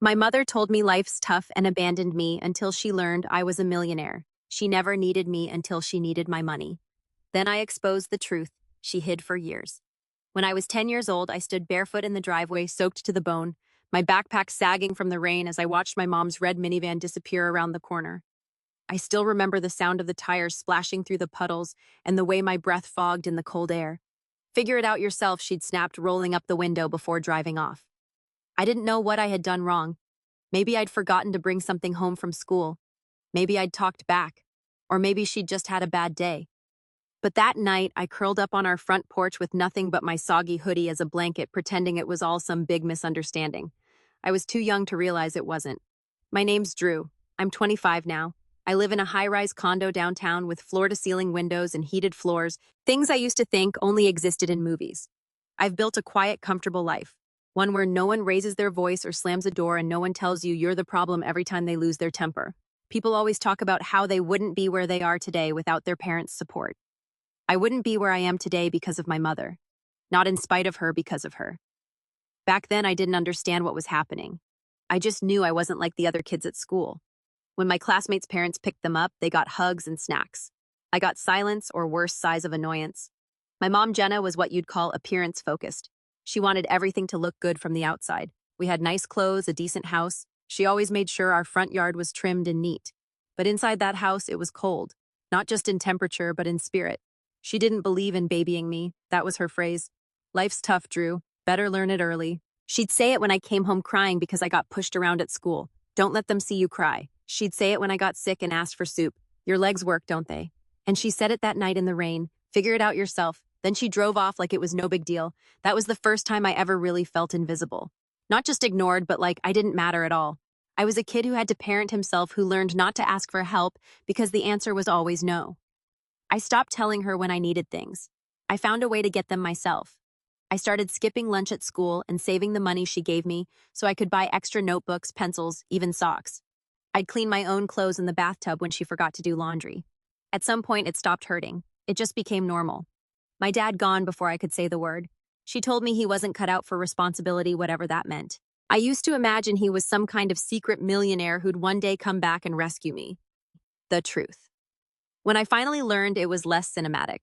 My mother told me life's tough and abandoned me until she learned I was a millionaire. She never needed me until she needed my money. Then I exposed the truth she hid for years. When I was 10 years old, I stood barefoot in the driveway, soaked to the bone, my backpack sagging from the rain as I watched my mom's red minivan disappear around the corner. I still remember the sound of the tires splashing through the puddles and the way my breath fogged in the cold air. Figure it out yourself, she'd snapped, rolling up the window before driving off. I didn't know what I had done wrong. Maybe I'd forgotten to bring something home from school. Maybe I'd talked back. Or maybe she'd just had a bad day. But that night, I curled up on our front porch with nothing but my soggy hoodie as a blanket, pretending it was all some big misunderstanding. I was too young to realize it wasn't. My name's Drew. I'm 25 now. I live in a high-rise condo downtown with floor-to-ceiling windows and heated floors, things I used to think only existed in movies. I've built a quiet, comfortable life, one where no one raises their voice or slams a door and no one tells you you're the problem every time they lose their temper. People always talk about how they wouldn't be where they are today without their parents' support. I wouldn't be where I am today because of my mother. Not in spite of her, because of her. Back then, I didn't understand what was happening. I just knew I wasn't like the other kids at school. When my classmates' parents picked them up, they got hugs and snacks. I got silence, or worse, sighs of annoyance. My mom, Jenna, was what you'd call appearance-focused. She wanted everything to look good from the outside. We had nice clothes, a decent house. She always made sure our front yard was trimmed and neat. But inside that house, it was cold. Not just in temperature, but in spirit. She didn't believe in babying me. That was her phrase. Life's tough, Drew. Better learn it early. She'd say it when I came home crying because I got pushed around at school. Don't let them see you cry. She'd say it when I got sick and asked for soup. Your legs work, don't they? And she said it that night in the rain. Figure it out yourself. Then she drove off like it was no big deal. That was the first time I ever really felt invisible. Not just ignored, but like I didn't matter at all. I was a kid who had to parent himself, who learned not to ask for help because the answer was always no. I stopped telling her when I needed things. I found a way to get them myself. I started skipping lunch at school and saving the money she gave me so I could buy extra notebooks, pencils, even socks. I'd clean my own clothes in the bathtub when she forgot to do laundry. At some point, it stopped hurting. It just became normal. My dad gone before I could say the word. She told me he wasn't cut out for responsibility, whatever that meant. I used to imagine he was some kind of secret millionaire who'd one day come back and rescue me. The truth. When I finally learned, it was less cinematic.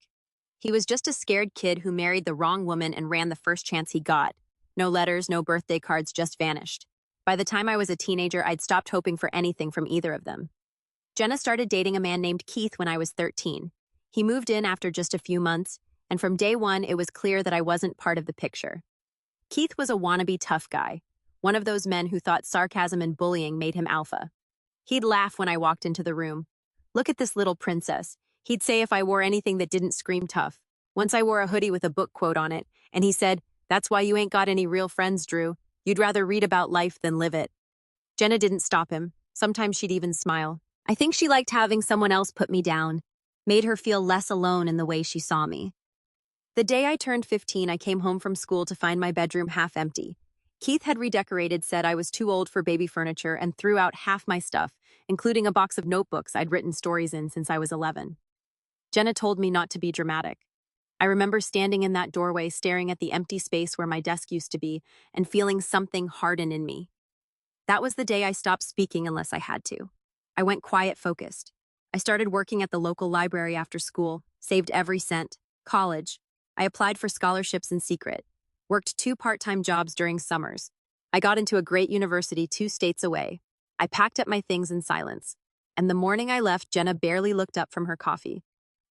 He was just a scared kid who married the wrong woman and ran the first chance he got. No letters, no birthday cards, just vanished. By the time I was a teenager, I'd stopped hoping for anything from either of them. Jenna started dating a man named Keith when I was 13. He moved in after just a few months, and from day one, it was clear that I wasn't part of the picture. Keith was a wannabe tough guy, one of those men who thought sarcasm and bullying made him alpha. He'd laugh when I walked into the room. Look at this little princess. He'd say if I wore anything that didn't scream tough. Once I wore a hoodie with a book quote on it, and he said, "That's why you ain't got any real friends, Drew. You'd rather read about life than live it." Jenna didn't stop him. Sometimes she'd even smile. I think she liked having someone else put me down, made her feel less alone in the way she saw me. The day I turned 15, I came home from school to find my bedroom half empty. Keith had redecorated, said I was too old for baby furniture, and threw out half my stuff, including a box of notebooks I'd written stories in since I was 11. Jenna told me not to be dramatic. I remember standing in that doorway, staring at the empty space where my desk used to be, and feeling something harden in me. That was the day I stopped speaking unless I had to. I went quiet, focused. I started working at the local library after school, saved every cent. College. I applied for scholarships in secret. Worked 2 part-time jobs during summers. I got into a great university 2 states away. I packed up my things in silence. And the morning I left, Jenna barely looked up from her coffee.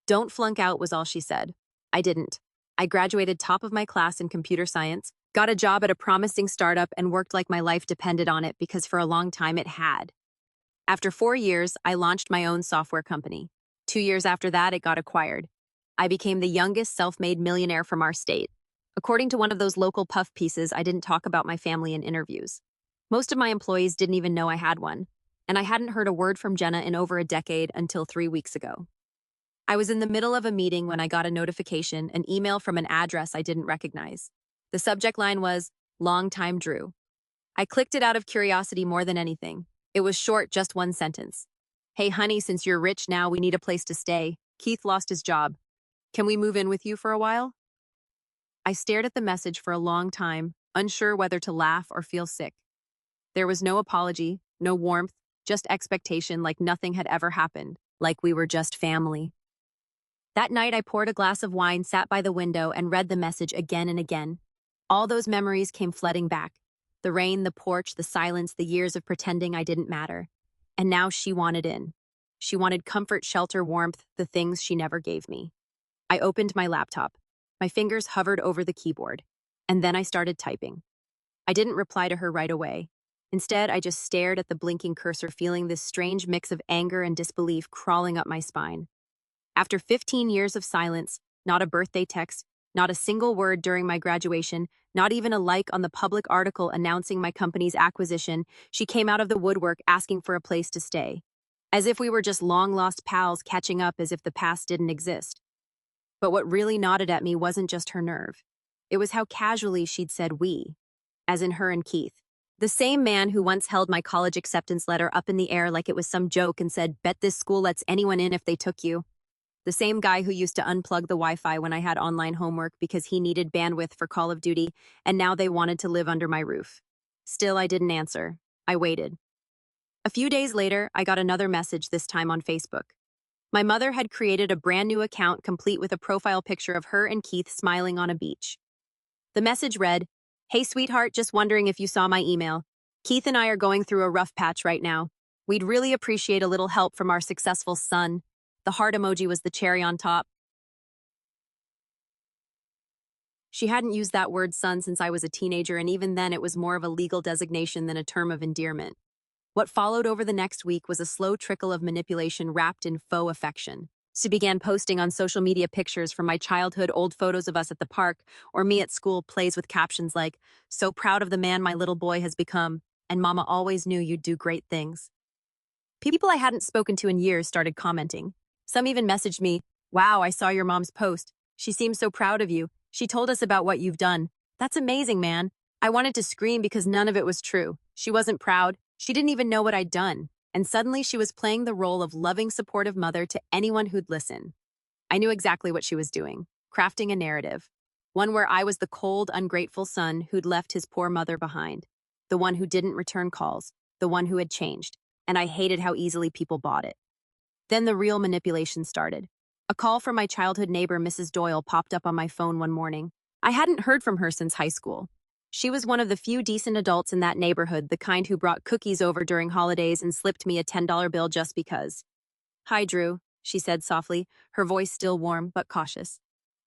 Don't flunk out was all she said. I didn't. I graduated top of my class in computer science, got a job at a promising startup, and worked like my life depended on it because for a long time it had. After 4 years, I launched my own software company. 2 years after that, it got acquired. I became the youngest self-made millionaire from our state. According to one of those local puff pieces, I didn't talk about my family in interviews. Most of my employees didn't even know I had one, and I hadn't heard a word from Jenna in over a decade until 3 weeks ago. I was in the middle of a meeting when I got a notification, an email from an address I didn't recognize. The subject line was, "Long time Drew." I clicked it out of curiosity more than anything. It was short, just 1 sentence. "Hey honey, since you're rich now, we need a place to stay. Keith lost his job. Can we move in with you for a while?" I stared at the message for a long time, unsure whether to laugh or feel sick. There was no apology, no warmth, just expectation like nothing had ever happened, like we were just family. That night, I poured a glass of wine, sat by the window, and read the message again and again. All those memories came flooding back. The rain, the porch, the silence, the years of pretending I didn't matter. And now she wanted in. She wanted comfort, shelter, warmth, the things she never gave me. I opened my laptop. My fingers hovered over the keyboard. And then I started typing. I didn't reply to her right away. Instead, I just stared at the blinking cursor, feeling this strange mix of anger and disbelief crawling up my spine. After 15 years of silence, not a birthday text, not a single word during my graduation, not even a like on the public article announcing my company's acquisition, she came out of the woodwork asking for a place to stay. As if we were just long-lost pals catching up, as if the past didn't exist. But what really gnawed at me wasn't just her nerve. It was how casually she'd said we, as in her and Keith. The same man who once held my college acceptance letter up in the air like it was some joke and said, "Bet this school lets anyone in if they took you." The same guy who used to unplug the Wi-Fi when I had online homework because he needed bandwidth for Call of Duty, and now they wanted to live under my roof. Still, I didn't answer. I waited. A few days later, I got another message, this time on Facebook. My mother had created a brand new account complete with a profile picture of her and Keith smiling on a beach. The message read, "Hey sweetheart, just wondering if you saw my email. Keith and I are going through a rough patch right now. We'd really appreciate a little help from our successful son." The heart emoji was the cherry on top. She hadn't used that word son since I was a teenager, and even then it was more of a legal designation than a term of endearment. What followed over the next week was a slow trickle of manipulation wrapped in faux affection. She began posting on social media pictures from my childhood, old photos of us at the park, or me at school, plays with captions like, "So proud of the man my little boy has become, and Mama always knew you'd do great things." People I hadn't spoken to in years started commenting. Some even messaged me, "Wow, I saw your mom's post. She seems so proud of you. She told us about what you've done. That's amazing, man." I wanted to scream because none of it was true. She wasn't proud. She didn't even know what I'd done. And suddenly she was playing the role of loving, supportive mother to anyone who'd listen. I knew exactly what she was doing, crafting a narrative. One where I was the cold, ungrateful son who'd left his poor mother behind. The one who didn't return calls. The one who had changed. And I hated how easily people bought it. Then the real manipulation started. A call from my childhood neighbor, Mrs. Doyle, popped up on my phone one morning. I hadn't heard from her since high school. She was one of the few decent adults in that neighborhood, the kind who brought cookies over during holidays and slipped me a $10 bill just because. "Hi, Drew," she said softly, her voice still warm but cautious.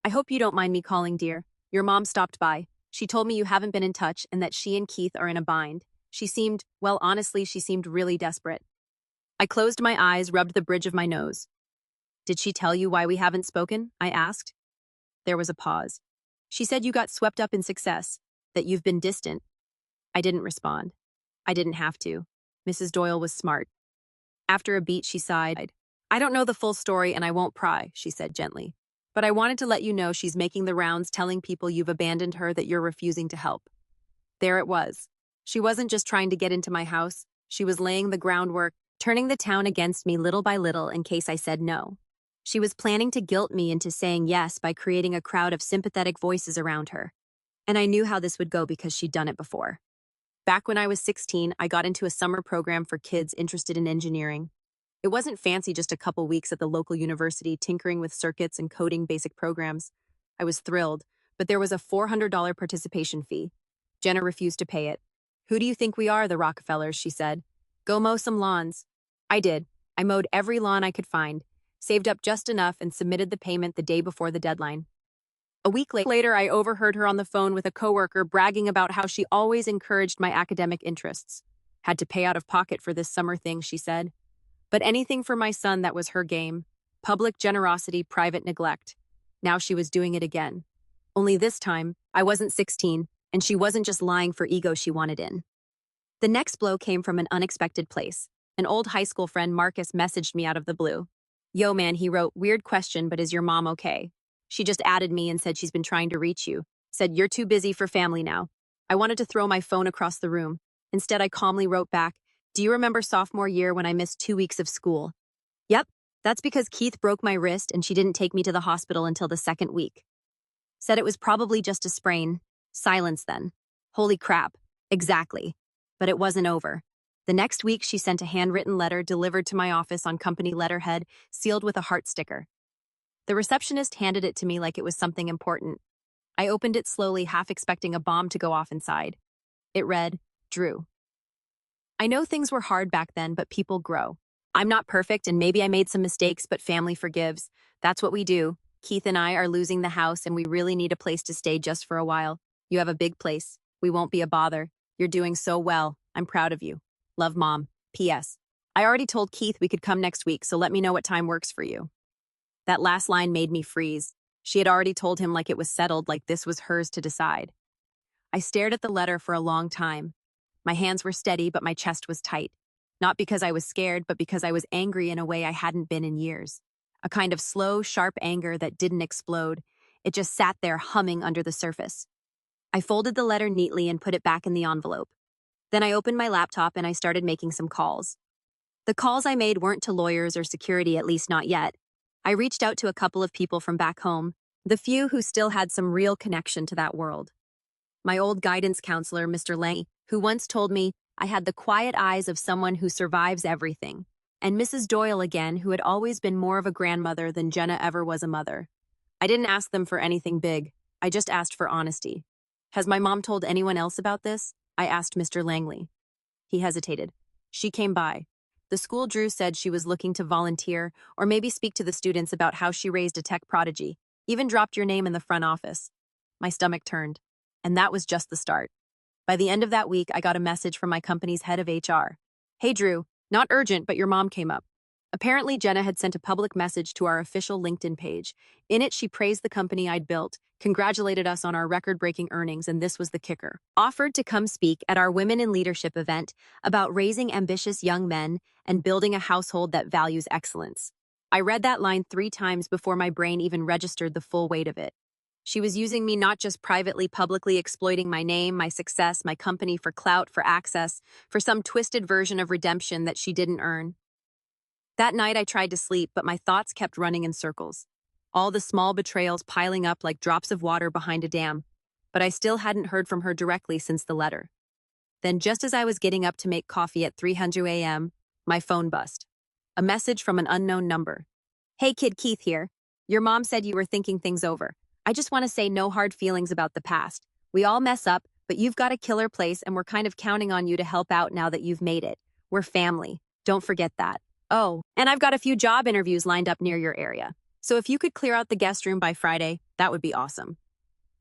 "I hope you don't mind me calling, dear. Your mom stopped by. She told me you haven't been in touch and that she and Keith are in a bind. She seemed, well, honestly, she seemed really desperate." I closed my eyes, rubbed the bridge of my nose. "Did she tell you why we haven't spoken?" I asked. There was a pause. "She said you got swept up in success, that you've been distant." I didn't respond. I didn't have to. Mrs. Doyle was smart. After a beat, she sighed. "I don't know the full story and I won't pry," she said gently. "But I wanted to let you know she's making the rounds, telling people you've abandoned her, that you're refusing to help." There it was. She wasn't just trying to get into my house. She was laying the groundwork, turning the town against me little by little in case I said no. She was planning to guilt me into saying yes by creating a crowd of sympathetic voices around her. And I knew how this would go because she'd done it before. Back when I was 16, I got into a summer program for kids interested in engineering. It wasn't fancy, just a couple weeks at the local university tinkering with circuits and coding basic programs. I was thrilled, but there was a $400 participation fee. Jenna refused to pay it. "Who do you think we are, the Rockefellers?" she said. "Go mow some lawns." I did. I mowed every lawn I could find, saved up just enough, and submitted the payment the day before the deadline. A week later, I overheard her on the phone with a coworker bragging about how she always encouraged my academic interests. "Had to pay out of pocket for this summer thing," she said. But anything for my son, that was her game. Public generosity, private neglect. Now she was doing it again. Only this time, I wasn't 16, and she wasn't just lying for ego, she wanted in. The next blow came from an unexpected place. An old high school friend, Marcus, messaged me out of the blue. "Yo, man," he wrote, "weird question, but is your mom okay? She just added me and said she's been trying to reach you. Said you're too busy for family now." I wanted to throw my phone across the room. Instead, I calmly wrote back, "Do you remember sophomore year when I missed 2 weeks of school?" "Yep, that's because Keith broke my wrist and she didn't take me to the hospital until the second week." Said it was probably just a sprain. Silence then. Holy crap. Exactly. But it wasn't over. The next week, she sent a handwritten letter delivered to my office on company letterhead, sealed with a heart sticker. The receptionist handed it to me like it was something important. I opened it slowly, half expecting a bomb to go off inside. It read, Drew. I know things were hard back then, but people grow. I'm not perfect, and maybe I made some mistakes, but family forgives. That's what we do. Keith and I are losing the house, and we really need a place to stay just for a while. You have a big place. We won't be a bother. You're doing so well. I'm proud of you. Love, Mom. P.S. I already told Keith we could come next week, so let me know what time works for you. That last line made me freeze. She had already told him like it was settled, like this was hers to decide. I stared at the letter for a long time. My hands were steady, but my chest was tight. Not because I was scared, but because I was angry in a way I hadn't been in years. A kind of slow, sharp anger that didn't explode. It just sat there humming under the surface. I folded the letter neatly and put it back in the envelope. Then I opened my laptop and I started making some calls. The calls I made weren't to lawyers or security, at least not yet. I reached out to a couple of people from back home, the few who still had some real connection to that world. My old guidance counselor, Mr. Lang, who once told me I had the quiet eyes of someone who survives everything, and Mrs. Doyle again, who had always been more of a grandmother than Jenna ever was a mother. I didn't ask them for anything big. I just asked for honesty. Has my mom told anyone else about this? I asked Mr. Langley. He hesitated. She came by. The school Drew said she was looking to volunteer or maybe speak to the students about how she raised a tech prodigy, even dropped your name in the front office. My stomach turned. And that was just the start. By the end of that week, I got a message from my company's head of HR. Hey, Drew, not urgent, but your mom came up. Apparently, Jenna had sent a public message to our official LinkedIn page. In it, she praised the company I'd built, congratulated us on our record-breaking earnings, and this was the kicker. Offered to come speak at our Women in Leadership event about raising ambitious young men and building a household that values excellence. I read that line 3 times before my brain even registered the full weight of it. She was using me not just privately, publicly exploiting my name, my success, my company for clout, for access, for some twisted version of redemption that she didn't earn. That night I tried to sleep, but my thoughts kept running in circles. All the small betrayals piling up like drops of water behind a dam. But I still hadn't heard from her directly since the letter. Then just as I was getting up to make coffee at 300 a.m., my phone buzzed. A message from an unknown number. Hey kid, Keith here. Your mom said you were thinking things over. I just want to say no hard feelings about the past. We all mess up, but you've got a killer place and we're kind of counting on you to help out now that you've made it. We're family. Don't forget that. Oh, and I've got a few job interviews lined up near your area. So if you could clear out the guest room by Friday, that would be awesome.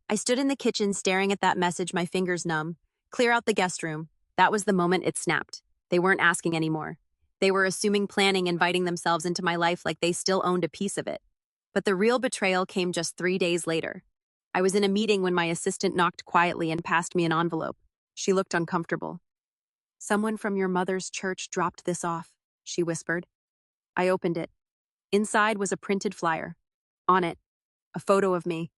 I stood in the kitchen staring at that message, my fingers numb. Clear out the guest room. That was the moment it snapped. They weren't asking anymore. They were assuming, planning, inviting themselves into my life like they still owned a piece of it. But the real betrayal came just 3 days later. I was in a meeting when my assistant knocked quietly and passed me an envelope. She looked uncomfortable. Someone from your mother's church dropped this off, she whispered. I opened it. Inside was a printed flyer. On it, a photo of me.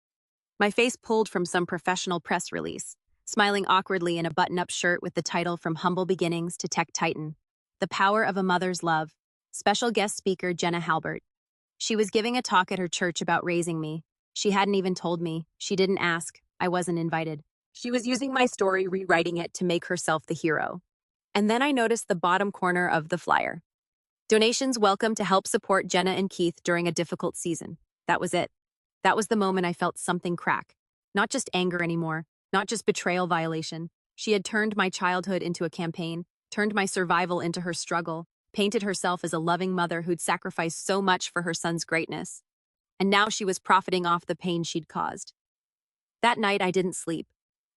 My face pulled from some professional press release, smiling awkwardly in a button-up shirt with the title From Humble Beginnings to Tech Titan. The Power of a Mother's Love. Special guest speaker Jenna Halbert. She was giving a talk at her church about raising me. She hadn't even told me. She didn't ask. I wasn't invited. She was using my story, rewriting it to make herself the hero. And then I noticed the bottom corner of the flyer. Donations welcome to help support Jenna and Keith during a difficult season. That was it. That was the moment I felt something crack. Not just anger anymore, not just betrayal violation. She had turned my childhood into a campaign, turned my survival into her struggle, painted herself as a loving mother who'd sacrificed so much for her son's greatness. And now she was profiting off the pain she'd caused. That night, I didn't sleep.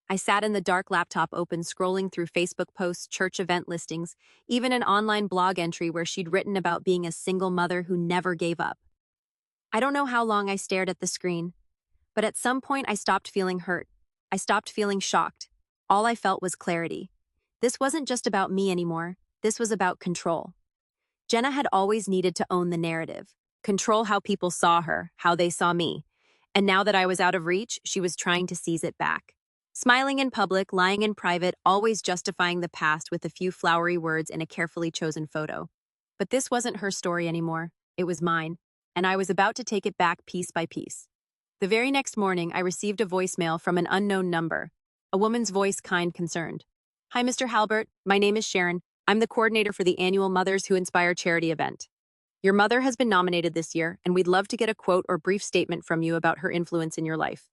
I sat in the dark, laptop open, scrolling through Facebook posts, church event listings, even an online blog entry where she'd written about being a single mother who never gave up. I don't know how long I stared at the screen, but at some point I stopped feeling hurt. I stopped feeling shocked. All I felt was clarity. This wasn't just about me anymore. This was about control. Jenna had always needed to own the narrative, control how people saw her, how they saw me. And now that I was out of reach, she was trying to seize it back. Smiling in public, lying in private, always justifying the past with a few flowery words in a carefully chosen photo. But this wasn't her story anymore. It was mine, and I was about to take it back piece by piece. The very next morning, I received a voicemail from an unknown number, a woman's voice, kind, concerned. Hi, Mr. Halbert. My name is Sharon. I'm the coordinator for the annual Mothers Who Inspire charity event. Your mother has been nominated this year, and we'd love to get a quote or brief statement from you about her influence in your life.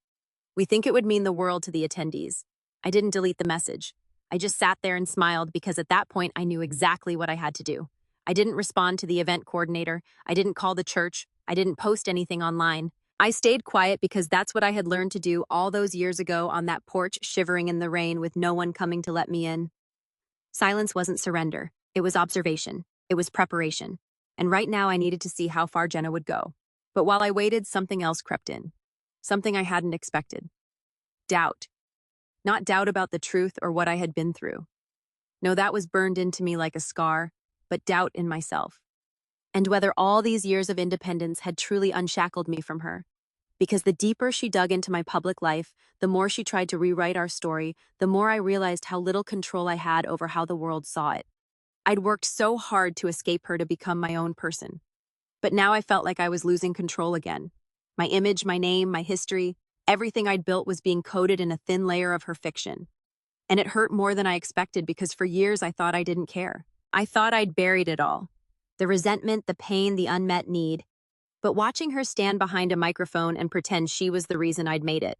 We think it would mean the world to the attendees. I didn't delete the message. I just sat there and smiled because at that point I knew exactly what I had to do. I didn't respond to the event coordinator. I didn't call the church. I didn't post anything online. I stayed quiet because that's what I had learned to do all those years ago on that porch, shivering in the rain with no one coming to let me in. Silence wasn't surrender. It was observation. It was preparation. And right now I needed to see how far Jenna would go. But while I waited, something else crept in. Something I hadn't expected. Doubt. Not doubt about the truth or what I had been through. No, that was burned into me like a scar, but doubt in myself. And whether all these years of independence had truly unshackled me from her. Because the deeper she dug into my public life, the more she tried to rewrite our story, the more I realized how little control I had over how the world saw it. I'd worked so hard to escape her to become my own person. But now I felt like I was losing control again. My image, my name, my history, everything I'd built was being coated in a thin layer of her fiction. And it hurt more than I expected because for years I thought I didn't care. I thought I'd buried it all. The resentment, the pain, the unmet need. But watching her stand behind a microphone and pretend she was the reason I'd made it.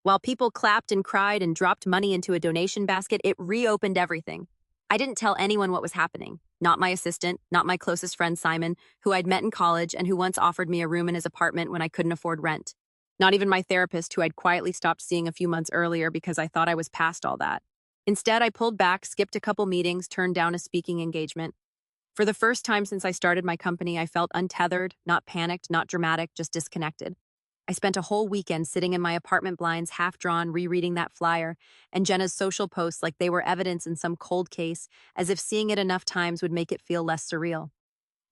While people clapped and cried and dropped money into a donation basket, it reopened everything. I didn't tell anyone what was happening. Not my assistant, not my closest friend Simon, who I'd met in college and who once offered me a room in his apartment when I couldn't afford rent. Not even my therapist, who I'd quietly stopped seeing a few months earlier because I thought I was past all that. Instead, I pulled back, skipped a couple meetings, turned down a speaking engagement. For the first time since I started my company, I felt untethered, not panicked, not dramatic, just disconnected. I spent a whole weekend sitting in my apartment blinds, half-drawn, rereading that flyer, and Jenna's social posts like they were evidence in some cold case, as if seeing it enough times would make it feel less surreal.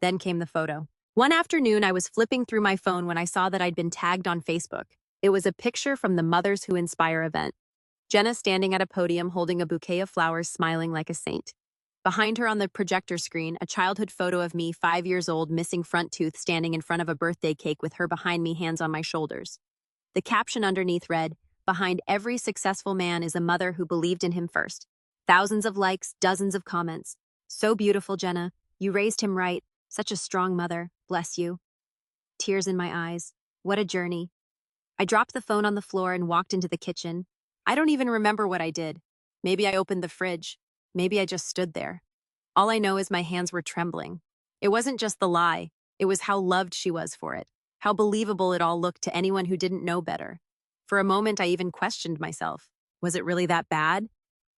Then came the photo. One afternoon, I was flipping through my phone when I saw that I'd been tagged on Facebook. It was a picture from the Mothers Who Inspire event. Jenna standing at a podium holding a bouquet of flowers, smiling like a saint. Behind her on the projector screen, a childhood photo of me, 5 years old, missing front tooth, standing in front of a birthday cake with her behind me, hands on my shoulders. The caption underneath read, "Behind every successful man is a mother who believed in him first." Thousands of likes, dozens of comments. "So beautiful, Jenna. You raised him right. Such a strong mother. Bless you." Tears in my eyes. What a journey. I dropped the phone on the floor and walked into the kitchen. I don't even remember what I did. Maybe I opened the fridge. Maybe I just stood there. All I know is my hands were trembling. It wasn't just the lie. It was how loved she was for it. How believable it all looked to anyone who didn't know better. For a moment, I even questioned myself. Was it really that bad?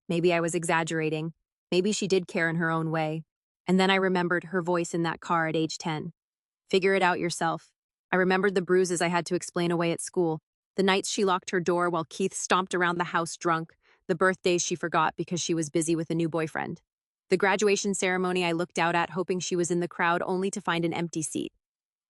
Maybe I was exaggerating. Maybe she did care in her own way. And then I remembered her voice in that car at age 10. Figure it out yourself. I remembered the bruises I had to explain away at school. The nights she locked her door while Keith stomped around the house drunk. The birthdays she forgot because she was busy with a new boyfriend. The graduation ceremony I looked out at hoping she was in the crowd only to find an empty seat.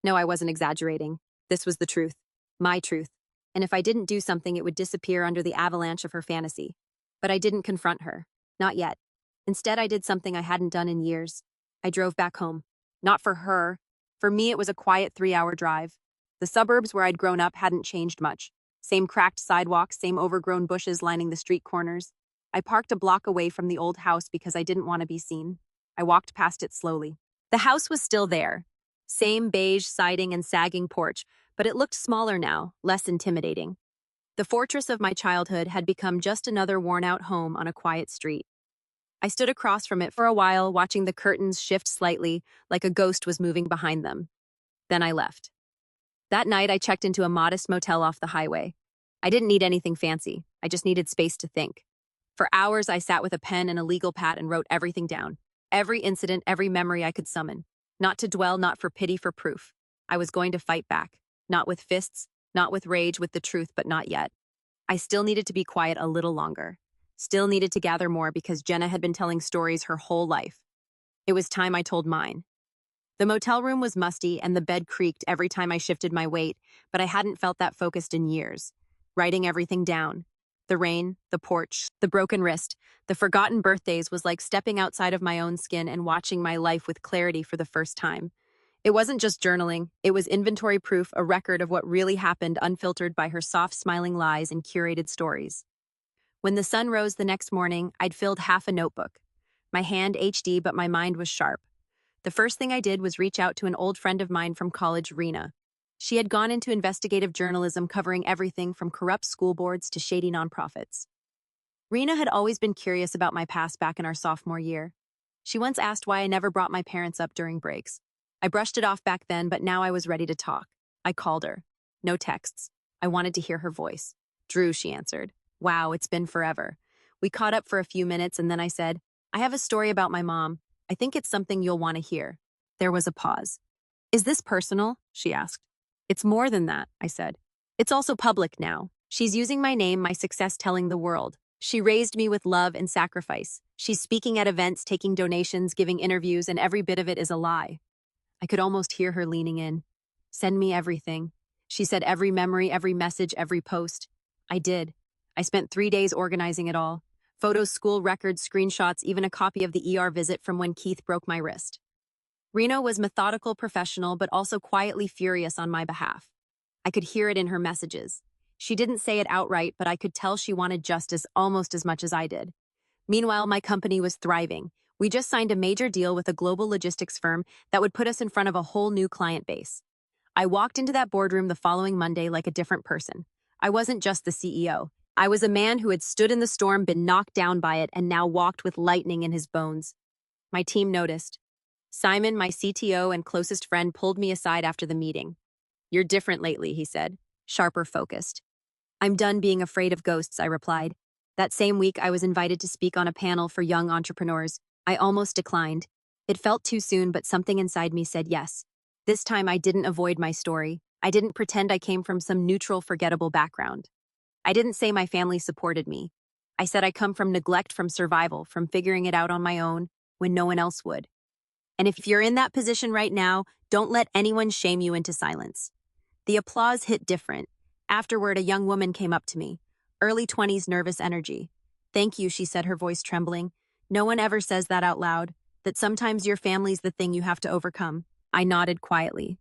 No, I wasn't exaggerating. This was the truth. My truth. And if I didn't do something, it would disappear under the avalanche of her fantasy. But I didn't confront her. Not yet. Instead, I did something I hadn't done in years. I drove back home. Not for her. For me, it was a quiet 3-hour drive. The suburbs where I'd grown up hadn't changed much. Same cracked sidewalks, same overgrown bushes lining the street corners. I parked a block away from the old house because I didn't want to be seen. I walked past it slowly. The house was still there. Same beige siding and sagging porch, but it looked smaller now, less intimidating. The fortress of my childhood had become just another worn-out home on a quiet street. I stood across from it for a while, watching the curtains shift slightly, like a ghost was moving behind them. Then I left. That night, I checked into a modest motel off the highway. I didn't need anything fancy. I just needed space to think. For hours, I sat with a pen and a legal pad and wrote everything down. Every incident, every memory I could summon. Not to dwell, not for pity, for proof. I was going to fight back. Not with fists, not with rage, with the truth, but not yet. I still needed to be quiet a little longer. Still needed to gather more because Jenna had been telling stories her whole life. It was time I told mine. The motel room was musty and the bed creaked every time I shifted my weight, but I hadn't felt that focused in years. Writing everything down. The rain, the porch, the broken wrist, the forgotten birthdays was like stepping outside of my own skin and watching my life with clarity for the first time. It wasn't just journaling, it was inventory proof, a record of what really happened unfiltered by her soft, smiling lies and curated stories. When the sun rose the next morning, I'd filled half a notebook. My hand HD, but my mind was sharp. The first thing I did was reach out to an old friend of mine from college, Rena. She had gone into investigative journalism covering everything from corrupt school boards to shady nonprofits. Rena had always been curious about my past back in our sophomore year. She once asked why I never brought my parents up during breaks. I brushed it off back then, but now I was ready to talk. I called her. No texts. I wanted to hear her voice. Drew, she answered. Wow, it's been forever. We caught up for a few minutes and then I said, I have a story about my mom. I think it's something you'll want to hear. There was a pause. Is this personal? She asked. It's more than that, I said. It's also public now. She's using my name, my success telling the world. She raised me with love and sacrifice. She's speaking at events, taking donations, giving interviews, and every bit of it is a lie. I could almost hear her leaning in. Send me everything. She said every memory, every message, every post. I did. I spent 3 days organizing it all. Photos, school records, screenshots, even a copy of the ER visit from when Keith broke my wrist. Reno was methodical, professional, but also quietly furious on my behalf. I could hear it in her messages. She didn't say it outright, but I could tell she wanted justice almost as much as I did. Meanwhile, my company was thriving. We just signed a major deal with a global logistics firm that would put us in front of a whole new client base. I walked into that boardroom the following Monday like a different person. I wasn't just the CEO. I was a man who had stood in the storm, been knocked down by it, and now walked with lightning in his bones. My team noticed. Simon, my CTO and closest friend, pulled me aside after the meeting. You're different lately, he said, sharper focused. I'm done being afraid of ghosts, I replied. That same week, I was invited to speak on a panel for young entrepreneurs. I almost declined. It felt too soon, but something inside me said yes. This time, I didn't avoid my story. I didn't pretend I came from some neutral, forgettable background. I didn't say my family supported me. I said I come from neglect, from survival, from figuring it out on my own when no one else would. And if you're in that position right now, don't let anyone shame you into silence. The applause hit different. Afterward, a young woman came up to me. Early 20s nervous energy. Thank you, she said, her voice trembling. No one ever says that out loud, that sometimes your family's the thing you have to overcome. I nodded quietly.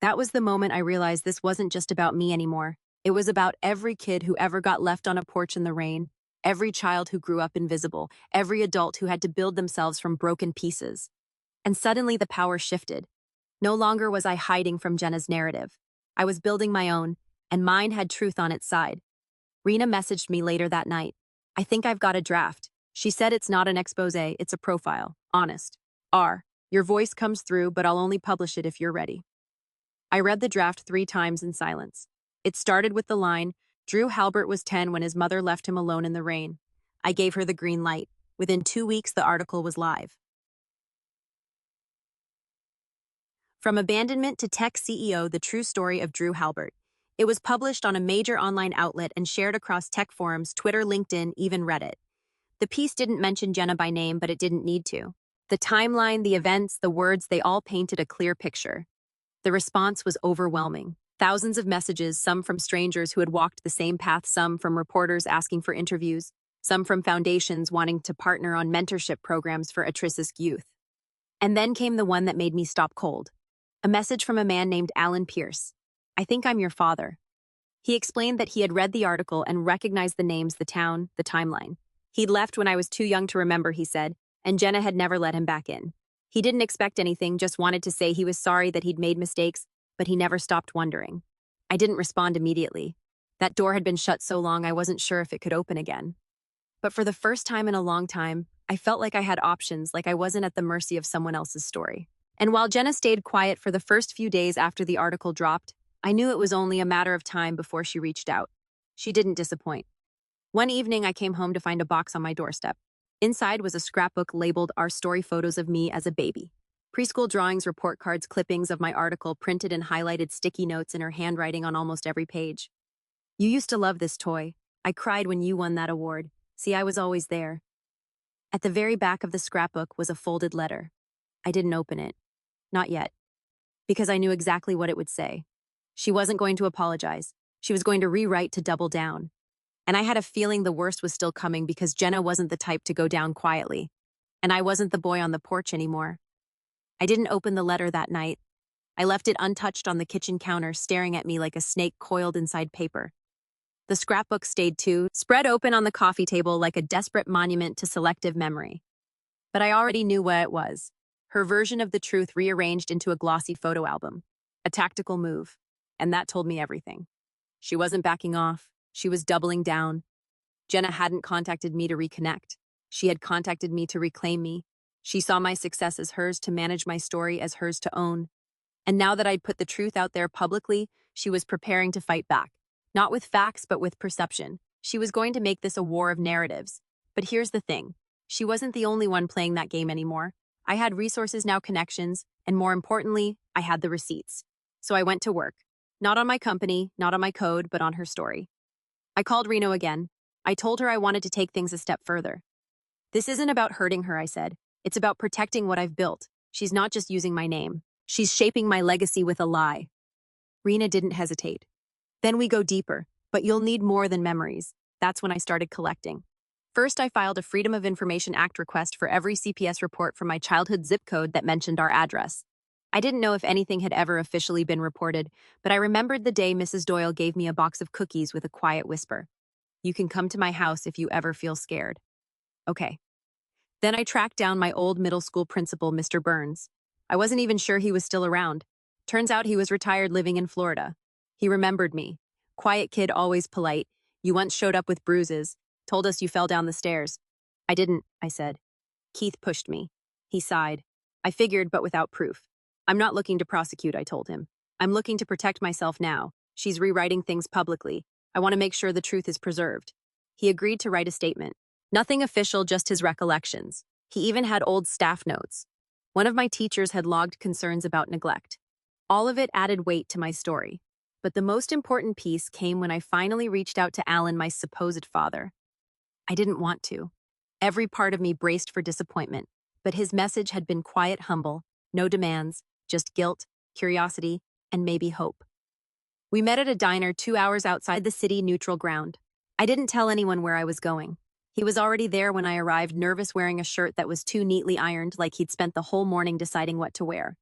That was the moment I realized this wasn't just about me anymore. It was about every kid who ever got left on a porch in the rain, every child who grew up invisible, every adult who had to build themselves from broken pieces. And suddenly the power shifted. No longer was I hiding from Jenna's narrative. I was building my own, and mine had truth on its side. Rena messaged me later that night. I think I've got a draft. She said it's not an expose, it's a profile. Honest. Your voice comes through, but I'll only publish it if you're ready. I read the draft 3 times in silence. It started with the line, Drew Halbert was 10 when his mother left him alone in the rain. I gave her the green light. Within 2 weeks, the article was live. From Abandonment to Tech CEO, the true story of Drew Halbert. It was published on a major online outlet and shared across tech forums, Twitter, LinkedIn, even Reddit. The piece didn't mention Jenna by name, but it didn't need to. The timeline, the events, the words, they all painted a clear picture. The response was overwhelming. Thousands of messages, some from strangers who had walked the same path, some from reporters asking for interviews, some from foundations wanting to partner on mentorship programs for at-risk youth. And then came the one that made me stop cold. A message from a man named Alan Pierce. I think I'm your father. He explained that he had read the article and recognized the names, the town, the timeline. He'd left when I was too young to remember, he said, and Jenna had never let him back in. He didn't expect anything, just wanted to say he was sorry that he'd made mistakes, but he never stopped wondering. I didn't respond immediately. That door had been shut so long I wasn't sure if it could open again. But for the first time in a long time, I felt like I had options, like I wasn't at the mercy of someone else's story. And while Jenna stayed quiet for the first few days after the article dropped, I knew it was only a matter of time before she reached out. She didn't disappoint. One evening, I came home to find a box on my doorstep. Inside was a scrapbook labeled Our Story, photos of me as a baby. Preschool drawings, report cards, clippings of my article printed and highlighted, sticky notes in her handwriting on almost every page. You used to love this toy. I cried when you won that award. See, I was always there. At the very back of the scrapbook was a folded letter. I didn't open it. Not yet. Because I knew exactly what it would say. She wasn't going to apologize. She was going to rewrite to double down. And I had a feeling the worst was still coming because Jenna wasn't the type to go down quietly. And I wasn't the boy on the porch anymore. I didn't open the letter that night. I left it untouched on the kitchen counter, staring at me like a snake coiled inside paper. The scrapbook stayed too, spread open on the coffee table like a desperate monument to selective memory. But I already knew what it was. Her version of the truth rearranged into a glossy photo album. A tactical move. And that told me everything. She wasn't backing off. She was doubling down. Jenna hadn't contacted me to reconnect. She had contacted me to reclaim me. She saw my success as hers to manage, my story as hers to own. And now that I'd put the truth out there publicly, she was preparing to fight back. Not with facts, but with perception. She was going to make this a war of narratives. But here's the thing. She wasn't the only one playing that game anymore. I had resources, now connections, and more importantly, I had the receipts. So I went to work. Not on my company, not on my code, but on her story. I called Reno again. I told her I wanted to take things a step further. This isn't about hurting her, I said. It's about protecting what I've built. She's not just using my name. She's shaping my legacy with a lie. Rena didn't hesitate. Then we go deeper, but you'll need more than memories. That's when I started collecting. First, I filed a Freedom of Information Act request for every CPS report from my childhood zip code that mentioned our address. I didn't know if anything had ever officially been reported, but I remembered the day Mrs. Doyle gave me a box of cookies with a quiet whisper. You can come to my house if you ever feel scared. Okay. Then I tracked down my old middle school principal, Mr. Burns. I wasn't even sure he was still around. Turns out he was retired, living in Florida. He remembered me. Quiet kid, always polite. You once showed up with bruises. Told us you fell down the stairs. I didn't, I said. Keith pushed me. He sighed. I figured, but without proof. I'm not looking to prosecute, I told him. I'm looking to protect myself now. She's rewriting things publicly. I want to make sure the truth is preserved. He agreed to write a statement. Nothing official, just his recollections. He even had old staff notes. One of my teachers had logged concerns about neglect. All of it added weight to my story. But the most important piece came when I finally reached out to Alan, my supposed father. I didn't want to. Every part of me braced for disappointment, but his message had been quiet, humble, no demands, just guilt, curiosity, and maybe hope. We met at a diner 2 hours outside the city neutral ground. I didn't tell anyone where I was going. He was already there when I arrived, nervous, wearing a shirt that was too neatly ironed, like he'd spent the whole morning deciding what to wear.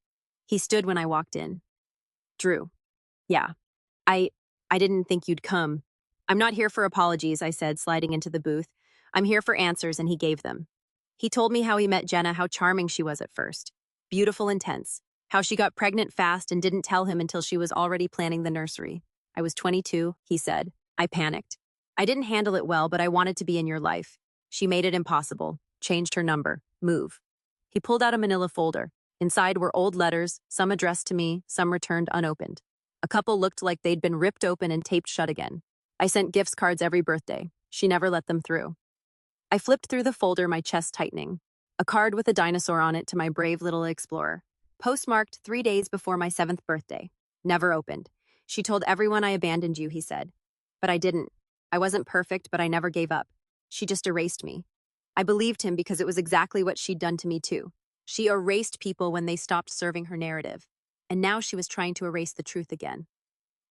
He stood when I walked in. Drew. Yeah. I didn't think you'd come. I'm not here for apologies, I said, sliding into the booth. I'm here for answers, and he gave them. He told me how he met Jenna, how charming she was at first. Beautiful, intense. How she got pregnant fast and didn't tell him until she was already planning the nursery. I was 22, he said. I panicked. I didn't handle it well, but I wanted to be in your life. She made it impossible. Changed her number. Move. He pulled out a manila folder. Inside were old letters, some addressed to me, some returned unopened. A couple looked like they'd been ripped open and taped shut again. I sent gifts cards every birthday. She never let them through. I flipped through the folder, my chest tightening. A card with a dinosaur on it to my brave little explorer. Postmarked 3 days before my 7th birthday. Never opened. She told everyone I abandoned you, he said. But I didn't. I wasn't perfect, but I never gave up. She just erased me. I believed him because it was exactly what she'd done to me too. She erased people when they stopped serving her narrative. And now she was trying to erase the truth again.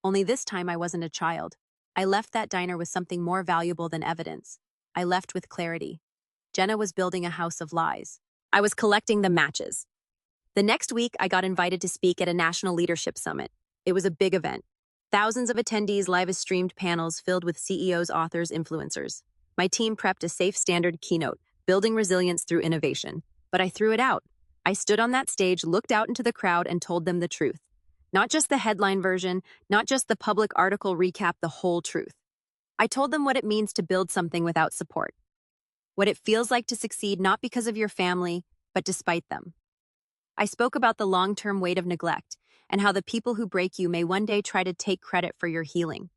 Only this time I wasn't a child. I left that diner with something more valuable than evidence. I left with clarity. Jenna was building a house of lies. I was collecting the matches. The next week, I got invited to speak at a national leadership summit. It was a big event. Thousands of attendees, live-streamed panels filled with CEOs, authors, influencers. My team prepped a safe standard keynote, building resilience through innovation. But I threw it out. I stood on that stage, looked out into the crowd, and told them the truth. Not just the headline version, not just the public article recap, the whole truth. I told them what it means to build something without support. What it feels like to succeed not because of your family, but despite them. I spoke about the long-term weight of neglect and how the people who break you may one day try to take credit for your healing.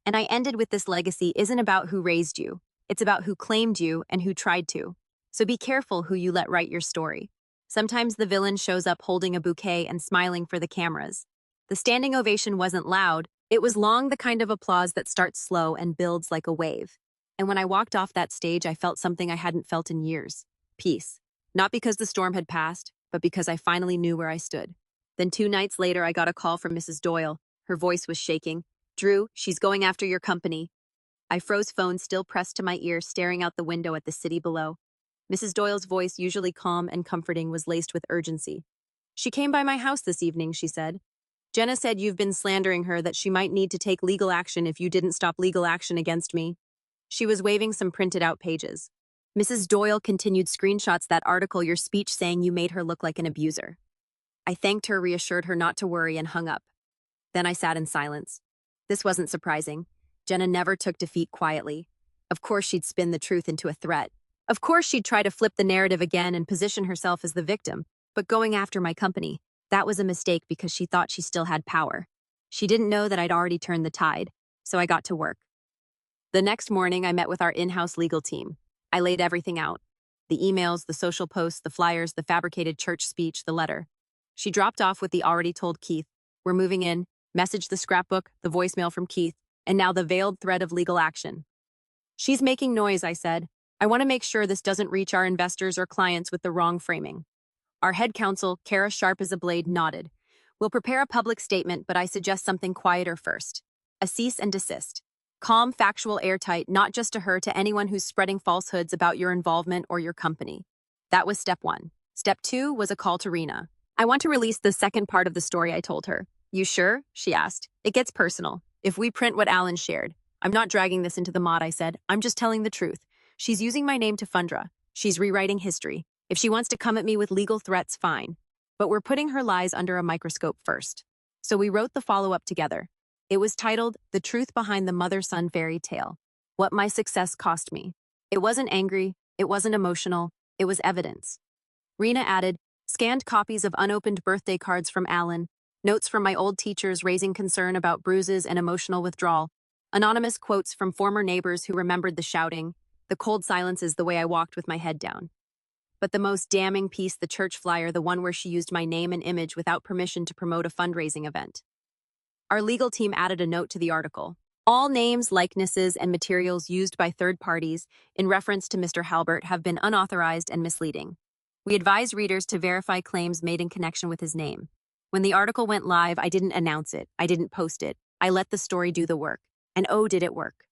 And I ended with this: legacy isn't about who raised you. It's about who claimed you and who tried to. So be careful who you let write your story. Sometimes the villain shows up holding a bouquet and smiling for the cameras. The standing ovation wasn't loud. It was long, the kind of applause that starts slow and builds like a wave. And when I walked off that stage, I felt something I hadn't felt in years. Peace. Not because the storm had passed, but because I finally knew where I stood. Then 2 nights later, I got a call from Mrs. Doyle. Her voice was shaking. Drew, she's going after your company. I froze, phone still pressed to my ear, staring out the window at the city below. Mrs. Doyle's voice, usually calm and comforting, was laced with urgency. She came by my house this evening, she said. Jenna said you've been slandering her, that she might need to take legal action if you didn't stop legal action against me. She was waving some printed out pages. Mrs. Doyle continued screenshots that article, your speech saying you made her look like an abuser. I thanked her, reassured her not to worry, and hung up. Then I sat in silence. This wasn't surprising. Jenna never took defeat quietly. Of course she'd spin the truth into a threat. Of course she'd try to flip the narrative again and position herself as the victim. But going after my company, that was a mistake because she thought she still had power. She didn't know that I'd already turned the tide, so I got to work. The next morning, I met with our in-house legal team. I laid everything out. The emails, the social posts, the flyers, the fabricated church speech, the letter. She dropped off what the already told Keith. We're moving in, messaged the scrapbook, the voicemail from Keith, and now the veiled threat of legal action. She's making noise, I said. I want to make sure this doesn't reach our investors or clients with the wrong framing. Our head counsel, Kara sharp as a blade, nodded. We'll prepare a public statement, but I suggest something quieter first. A cease and desist. Calm, factual, airtight, not just to her, to anyone who's spreading falsehoods about your involvement or your company. That was step 1. Step 2 was a call to Rena. I want to release the second part of the story, I told her. You sure? She asked. It gets personal. If we print what Alan shared. I'm not dragging this into the mud, I said. I'm just telling the truth. She's using my name to Fundra. She's rewriting history. If she wants to come at me with legal threats, fine. But we're putting her lies under a microscope first. So we wrote the follow-up together. It was titled, The Truth Behind the Mother-Son Fairy Tale. What My Success Cost Me. It wasn't angry. It wasn't emotional. It was evidence. Rena added, scanned copies of unopened birthday cards from Alan, notes from my old teachers raising concern about bruises and emotional withdrawal, anonymous quotes from former neighbors who remembered the shouting, the cold silences, the way I walked with my head down. But the most damning piece, the church flyer, the one where she used my name and image without permission to promote a fundraising event. Our legal team added a note to the article. All names, likenesses, and materials used by third parties in reference to Mr. Halbert have been unauthorized and misleading. We advise readers to verify claims made in connection with his name. When the article went live, I didn't announce it. I didn't post it. I let the story do the work. And oh, did it work.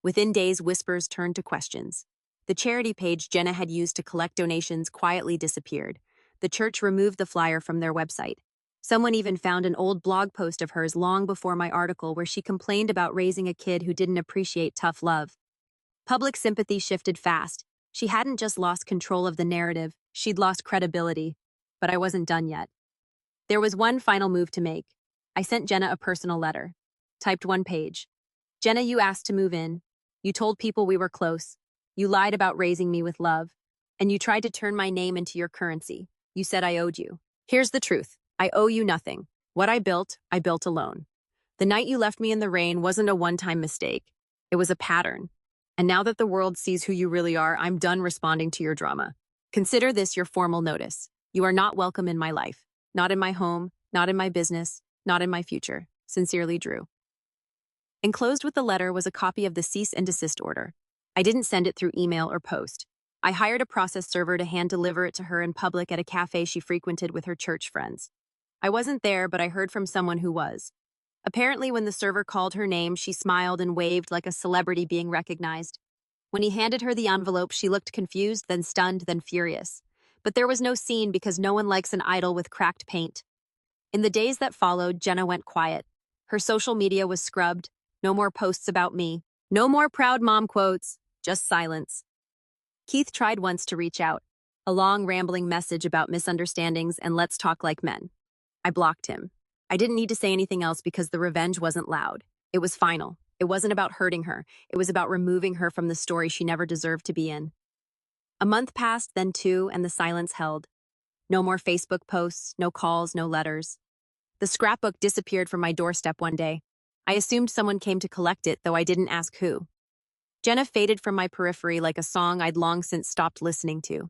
Within days, whispers turned to questions. The charity page Jenna had used to collect donations quietly disappeared. The church removed the flyer from their website. Someone even found an old blog post of hers long before my article where she complained about raising a kid who didn't appreciate tough love. Public sympathy shifted fast. She hadn't just lost control of the narrative, she'd lost credibility. But I wasn't done yet. There was one final move to make. I sent Jenna a personal letter. Typed 1 page. Jenna, you asked to move in. You told people we were close. You lied about raising me with love. And you tried to turn my name into your currency. You said I owed you. Here's the truth. I owe you nothing. What I built alone. The night you left me in the rain wasn't a one-time mistake. It was a pattern. And now that the world sees who you really are, I'm done responding to your drama. Consider this your formal notice. You are not welcome in my life. Not in my home, not in my business, not in my future. Sincerely, Drew. Enclosed with the letter was a copy of the cease and desist order. I didn't send it through email or post. I hired a process server to hand-deliver it to her in public at a cafe she frequented with her church friends. I wasn't there, but I heard from someone who was. Apparently, when the server called her name, she smiled and waved like a celebrity being recognized. When he handed her the envelope, she looked confused, then stunned, then furious. But there was no scene because no one likes an idol with cracked paint. In the days that followed, Jenna went quiet. Her social media was scrubbed. No more posts about me. No more proud mom quotes. Just silence. Keith tried once to reach out. A long, rambling message about misunderstandings and let's talk like men. I blocked him. I didn't need to say anything else because the revenge wasn't loud. It was final. It wasn't about hurting her. It was about removing her from the story she never deserved to be in. A month passed, then 2, and the silence held. No more Facebook posts, no calls, no letters. The scrapbook disappeared from my doorstep one day. I assumed someone came to collect it, though I didn't ask who. Jenna faded from my periphery like a song I'd long since stopped listening to.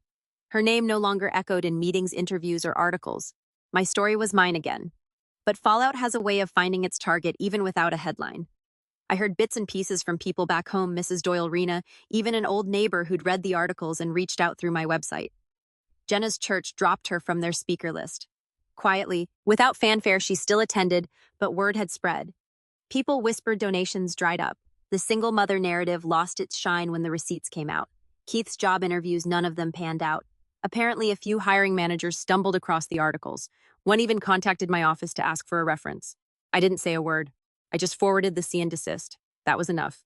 Her name no longer echoed in meetings, interviews, or articles. My story was mine again. But Fallout has a way of finding its target even without a headline. I heard bits and pieces from people back home, Mrs. Doyle, Rena, even an old neighbor who'd read the articles and reached out through my website. Jenna's church dropped her from their speaker list. Quietly, without fanfare, she still attended, but word had spread. People whispered donations dried up. The single mother narrative lost its shine when the receipts came out. Keith's job interviews, none of them panned out. Apparently, a few hiring managers stumbled across the articles. One even contacted my office to ask for a reference. I didn't say a word. I just forwarded the see and desist. That was enough.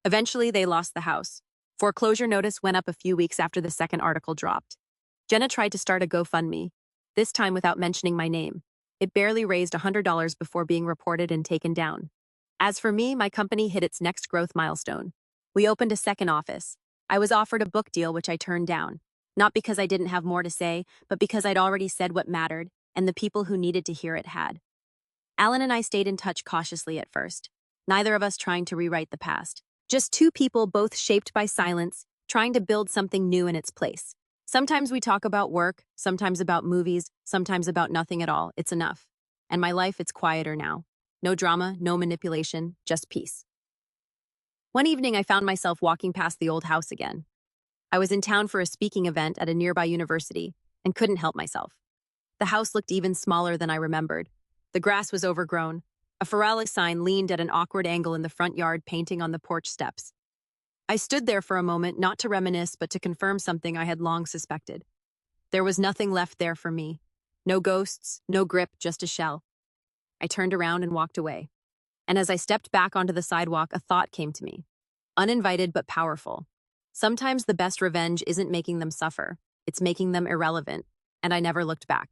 Eventually, they lost the house. Foreclosure notice went up a few weeks after the second article dropped. Jenna tried to start a GoFundMe, this time without mentioning my name. It barely raised $100 before being reported and taken down. As for me, my company hit its next growth milestone. We opened a second office. I was offered a book deal, which I turned down. Not because I didn't have more to say, but because I'd already said what mattered, and the people who needed to hear it had. Alan and I stayed in touch cautiously at first, neither of us trying to rewrite the past. Just two people both shaped by silence, trying to build something new in its place. Sometimes we talk about work, sometimes about movies, sometimes about nothing at all. It's enough. And my life, it's quieter now. No drama, no manipulation, just peace. One evening, I found myself walking past the old house again. I was in town for a speaking event at a nearby university and couldn't help myself. The house looked even smaller than I remembered. The grass was overgrown. A Ferrari sign leaned at an awkward angle in the front yard, painting on the porch steps. I stood there for a moment, not to reminisce, but to confirm something I had long suspected. There was nothing left there for me. No ghosts, no grip, just a shell. I turned around and walked away. And as I stepped back onto the sidewalk, a thought came to me. Uninvited but powerful. Sometimes the best revenge isn't making them suffer. It's making them irrelevant. And I never looked back.